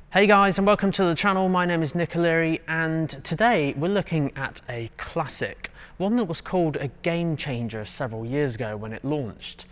Hey guys, and welcome to the channel. My name is Nick O'Leary, and today we're looking at a classic, one that was called a game changer several years ago when it launched,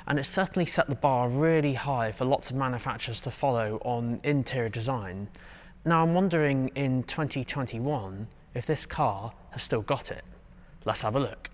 and it certainly set the bar really high for lots of manufacturers to follow on interior design. Now I'm wondering in 2021 if this car has still got it. Let's have a look.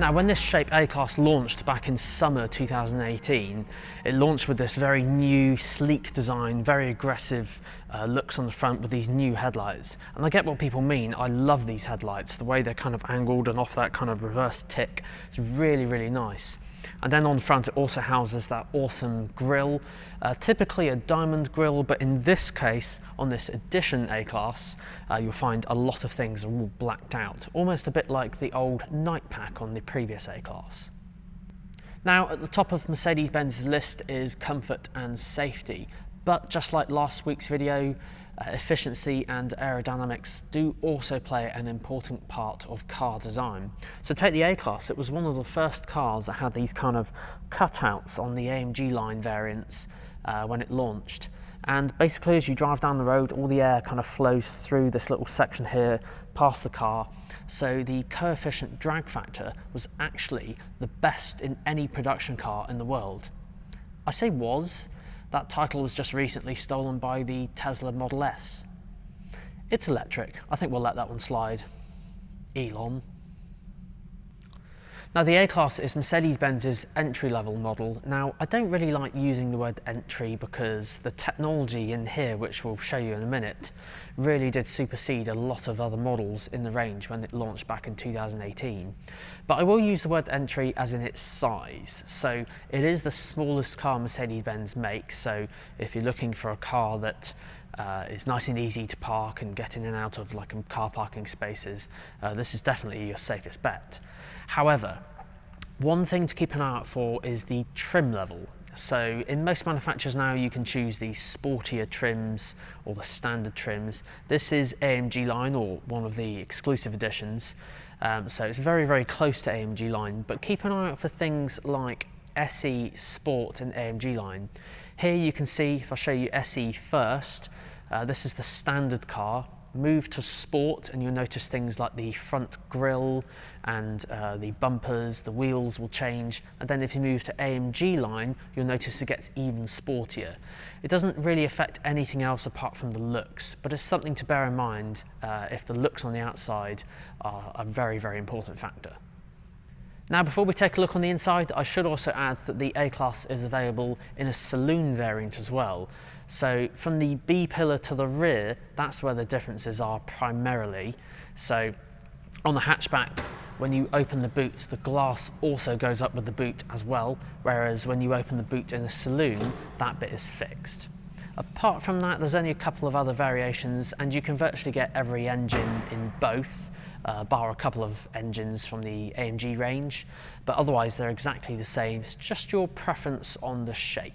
Now, when this shape A-Class launched back in summer 2018, it launched with this very new, sleek design, very aggressive looks on the front with these new headlights. And I get what people mean. I love these headlights, the way they're kind of angled and off that kind of reverse tick. It's really, really nice. And then on the front, it also houses that awesome grille, typically a diamond grille, but in this case, on this edition A-Class, you'll find a lot of things are all blacked out, almost a bit like the old night pack on the previous A-Class. Now, at the top of Mercedes-Benz's list is comfort and safety, but just like last week's video, efficiency and aerodynamics do also play an important part of car design. So take the A-Class, it was one of the first cars that had these kind of cutouts on the AMG Line variants when it launched. And basically as you drive down the road, all the air kind of flows through this little section here, past the car. So the coefficient drag factor was actually the best in any production car in the world. I say was. That title was just recently stolen by the Tesla Model S. It's electric. I think we'll let that one slide. Elon. Now, the A-Class is Mercedes-Benz's entry-level model. Now, I don't really like using the word entry because the technology in here, which we'll show you in a minute, really did supersede a lot of other models in the range when it launched back in 2018. But I will use the word entry as in its size. So it is the smallest car Mercedes-Benz makes. So if you're looking for a car that is nice and easy to park and get in and out of like car parking spaces, this is definitely your safest bet. However, one thing to keep an eye out for is the trim level. So in most manufacturers now you can choose the sportier trims or the standard trims. This is AMG Line, or one of the exclusive editions. So it's very, very close to AMG Line, but keep an eye out for things like SE Sport and AMG Line. Here you can see, if I show you SE first, this is the standard car. Move to Sport and you'll notice things like the front grille and the bumpers, the wheels will change. And then if you move to AMG Line, you'll notice it gets even sportier. It doesn't really affect anything else apart from the looks, but it's something to bear in mind if the looks on the outside are a very, very important factor. Now, before we take a look on the inside, I should also add that the A-Class is available in a saloon variant as well. So from the B pillar to the rear, that's where the differences are primarily. So on the hatchback, when you open the boot, the glass also goes up with the boot as well, whereas when you open the boot in a saloon, that bit is fixed. Apart from that, there's only a couple of other variations, and you can virtually get every engine in both, bar a couple of engines from the AMG range, but otherwise they're exactly the same. It's just your preference on the shape.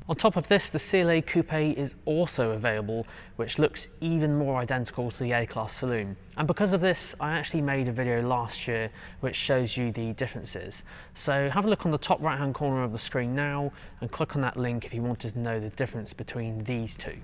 On top of this, the CLA Coupe is also available, which looks even more identical to the A-Class saloon. And because of this, I actually made a video last year which shows you the differences. So have a look on the top right-hand corner of the screen now and click on that link if you wanted to know the difference between these two.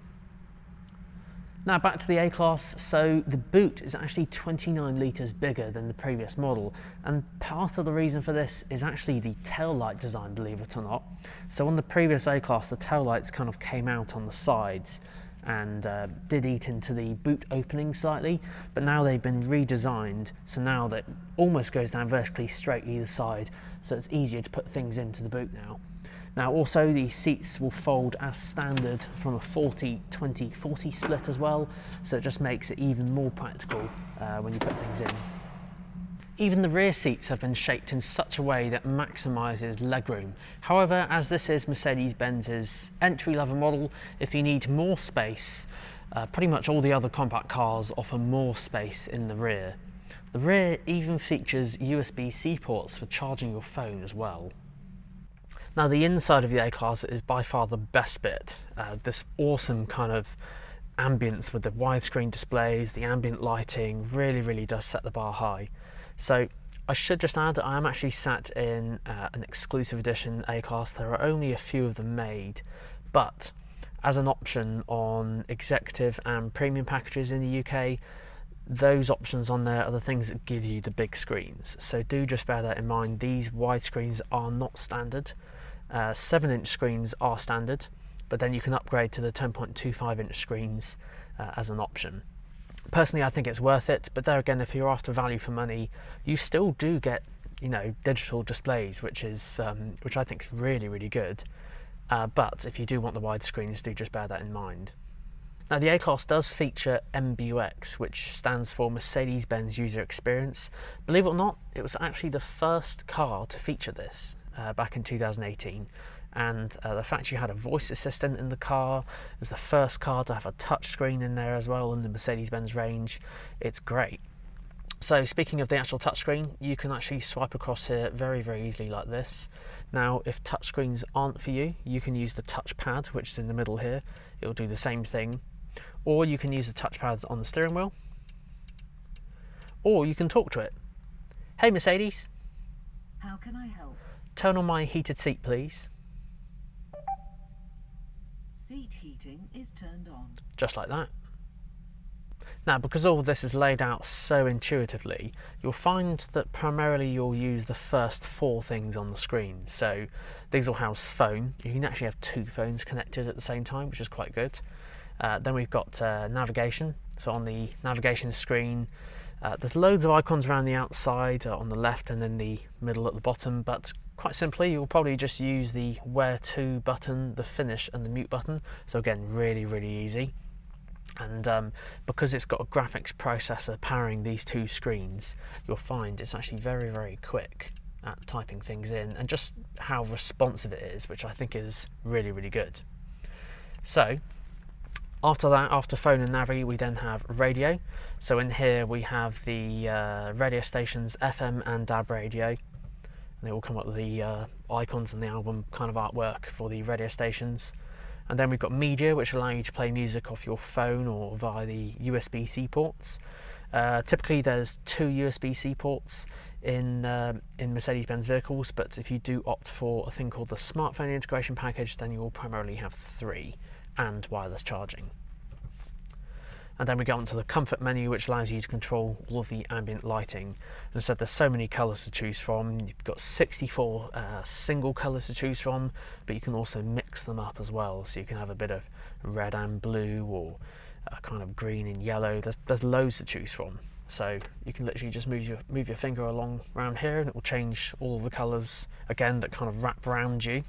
Now back to the A-Class, so the boot is actually 29 litres bigger than the previous model, and part of the reason for this is actually the taillight design, believe it or not. So on the previous A-Class, the taillights kind of came out on the sides and did eat into the boot opening slightly, but now they've been redesigned, so now that almost goes down vertically straight either side, so it's easier to put things into the boot now. Now also the seats will fold as standard from a 40-20-40 split as well, so it just makes it even more practical when you put things in. Even the rear seats have been shaped in such a way that maximises legroom. However, as this is Mercedes-Benz's entry-level model, if you need more space, Pretty much all the other compact cars offer more space in the rear. The rear even features USB-C ports for charging your phone as well. Now the inside of the A-Class is by far the best bit. This awesome kind of ambience with the widescreen displays, the ambient lighting really does set the bar high. So I should just add that I am actually sat in an exclusive edition A-Class. There are only a few of them made, but as an option on executive and premium packages in the UK, those options on there are the things that give you the big screens. So do just bear that in mind. These widescreens are not standard. 7-inch screens are standard, but then you can upgrade to the 10.25-inch screens as an option. Personally, I think it's worth it, but there again, if you're after value for money, you still do get, you know, digital displays, which I think is really good. But if you do want the wide screens, do just bear that in mind. Now the A-Class does feature MBUX, which stands for Mercedes-Benz User Experience. Believe it or not, it was actually the first car to feature this back in 2018. And the fact you had a voice assistant in the car, it was the first car to have a touch screen in there as well in the Mercedes-Benz range. It's great. So speaking of the actual touchscreen, you can actually swipe across here very easily like this. Now if touchscreens aren't for you, you can use the touchpad, which is in the middle here. It will do the same thing. Or you can use the touchpads on the steering wheel. Or you can talk to it. Hey Mercedes. How can I help? Turn on my heated seat please. Seat heating is turned on. Just like that. Now, because all of this is laid out so intuitively, you'll find that primarily you'll use the first 4 things on the screen. So these will house phone. You can actually have 2 phones connected at the same time, which is quite good. Then we've got navigation. So on the navigation screen, there's loads of icons around the outside on the left and in the middle at the bottom, but quite simply you'll probably just use the where to button, the finish and the mute button. So again, really easy. And because it's got a graphics processor powering these 2 screens, you'll find it's actually very quick at typing things in, and just how responsive it is, which I think is really good. So after that, after phone and navi, we then have radio. So in here we have the radio stations, FM and DAB radio, and they all come up with the icons and the album kind of artwork for the radio stations. And then we've got media, which allow you to play music off your phone or via the USB-C ports. Typically there's 2 USB-C ports in Mercedes-Benz vehicles, but if you do opt for a thing called the smartphone integration package, then you will primarily have 3 and wireless charging. And then we go on to the comfort menu, which allows you to control all of the ambient lighting. And so there's so many colours to choose from. You've got 64 single colours to choose from, but you can also mix them up as well. So you can have a bit of red and blue, or kind of green and yellow. There's loads to choose from. So you can literally just move your finger along around here, and it will change all of the colours again that kind of wrap around you.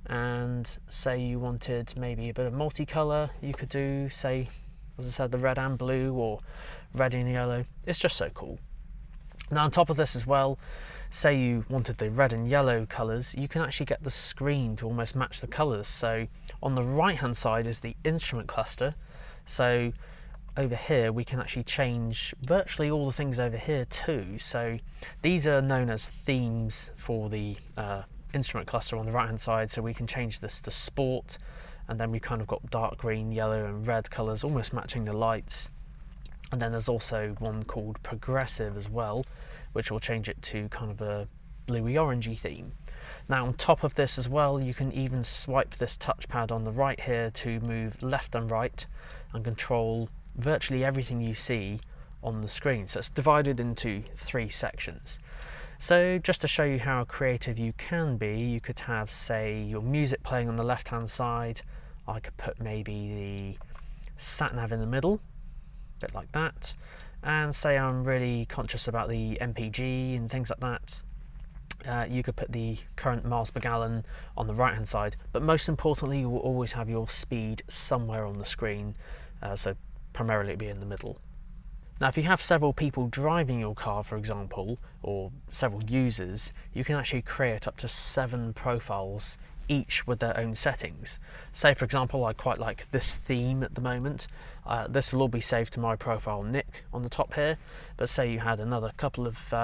And say you wanted maybe a bit of multicolour, you could do, say, as I said, the red and blue, or red and yellow. It's just so cool. Now on top of this as well, say you wanted the red and yellow colours, you can actually get the screen to almost match the colours. So on the right hand side is the instrument cluster. So over here we can actually change virtually all the things over here too. So these are known as themes for the instrument cluster on the right hand side. So we can change this to sport, and then we've kind of got dark green, yellow and red colours almost matching the lights. And then there's also one called progressive as well, which will change it to kind of a bluey orangey theme. Now on top of this as well, you can even swipe this touchpad on the right here to move left and right and control virtually everything you see on the screen. So it's divided into 3 sections. So just to show you how creative you can be, you could have, say, your music playing on the left hand side. I could put maybe the sat nav in the middle, a bit like that, and say I'm really conscious about the MPG and things like that. You could put the current miles per gallon on the right hand side, but most importantly you will always have your speed somewhere on the screen, so primarily it'll be in the middle. Now if you have several people driving your car, for example, or several users, you can actually create up to 7 profiles each with their own settings. Say for example, I quite like this theme at the moment. This will all be saved to my profile Nick on the top here, but say you had another couple of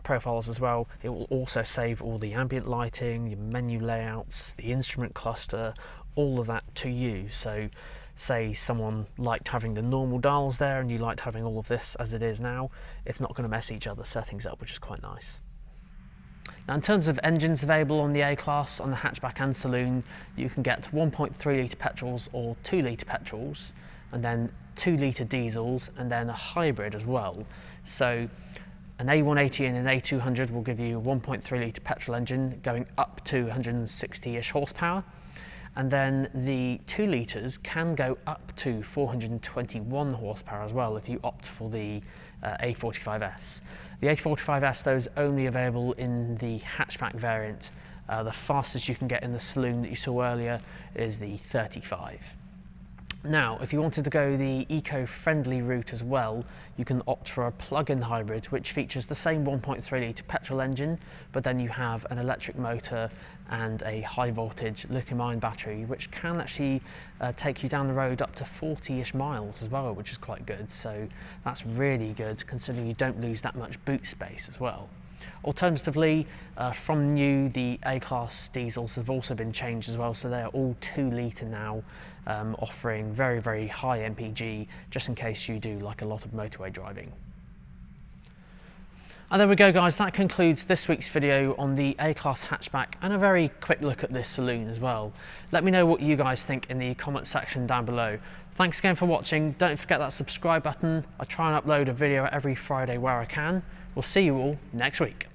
profiles as well, it will also save all the ambient lighting, your menu layouts, the instrument cluster, all of that to you. So say someone liked having the normal dials there and you liked having all of this as it is now, it's not going to mess each other's settings up, which is quite nice. Now in terms of engines available on the A-Class, on the hatchback and saloon, you can get 1.3 litre petrols or 2 litre petrols, and then 2 litre diesels, and then a hybrid as well. So an A180 and an A200 will give you a 1.3 litre petrol engine going up to 160-ish horsepower. And then the 2 litres can go up to 421 horsepower as well if you opt for the A45S. The A45S though is only available in the hatchback variant. The fastest you can get in the saloon that you saw earlier is the 35. Now, if you wanted to go the eco-friendly route as well, you can opt for a plug-in hybrid, which features the same 1.3 litre petrol engine, but then you have an electric motor and a high-voltage lithium-ion battery, which can actually take you down the road up to 40-ish miles as well, which is quite good. So that's really good, considering you don't lose that much boot space as well. Alternatively, from new, the A-Class diesels have also been changed as well, so they're all 2 litre now, offering very, very high MPG, just in case you do like a lot of motorway driving. And there we go guys, that concludes this week's video on the A-Class hatchback and a very quick look at this saloon as well. Let me know what you guys think in the comment section down below. Thanks again for watching, don't forget that subscribe button. I try and upload a video every Friday where I can. We'll see you all next week.